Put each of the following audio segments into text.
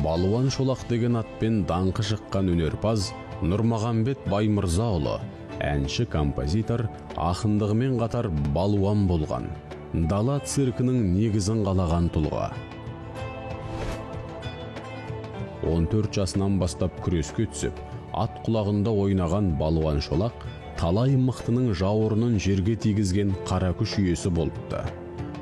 Балуан Шолақ деген атпен даңқы шыққан өнерпаз Нұрмағамбет Баймырзаұлы, әнші композитор, ақындығымен қатар балуан болған, дала циркінің негізін қалаған тұлға. 14 жасынан бастап күреске түсіп, ат құлағында ойнаған Балуан Шолақ талай мықтының жауырынын жерге тигізген қара күш иесі болыпты.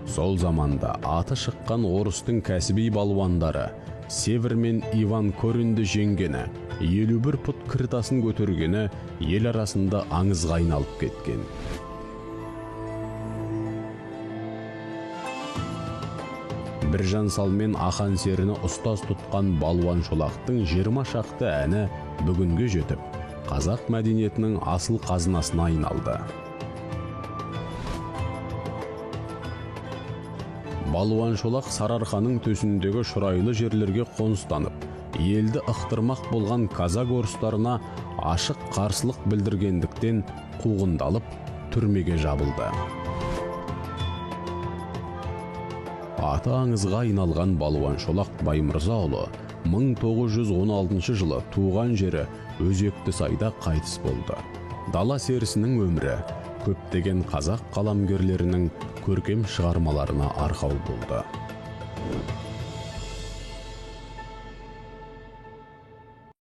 Сол заманда аты шыққан орыстың кәсіби балуандары Север мен Иван Коренді жеңгені, 51 пұт кіртасын көтергені ел арасында аңызға айналып кеткен. Біржан Сал мен Ақан Серіні ұстаз тұтқан Балуан Шолақтың 20 шақты әні бүгінге жетіп, қазақ мәдениетінің асыл қазынасына айналды. Балуан Шолақ Сарыарқаның төсіндегі шұрайлы жерлерге қоныстанып, елді ықтырмақ болған казак орыстарына ашық қарсылық білдіргендіктен қуғындалып, түрмеге жабылды. Аты аңызға айналған Балуан Шолақ Баймырзаұлы 1916 жылы туған жері Өзекті сайда қайтыс болды. Дала серісінің өмірі көптеген қазақ қаламгерлерінің көркем шығармаларына арқау болды.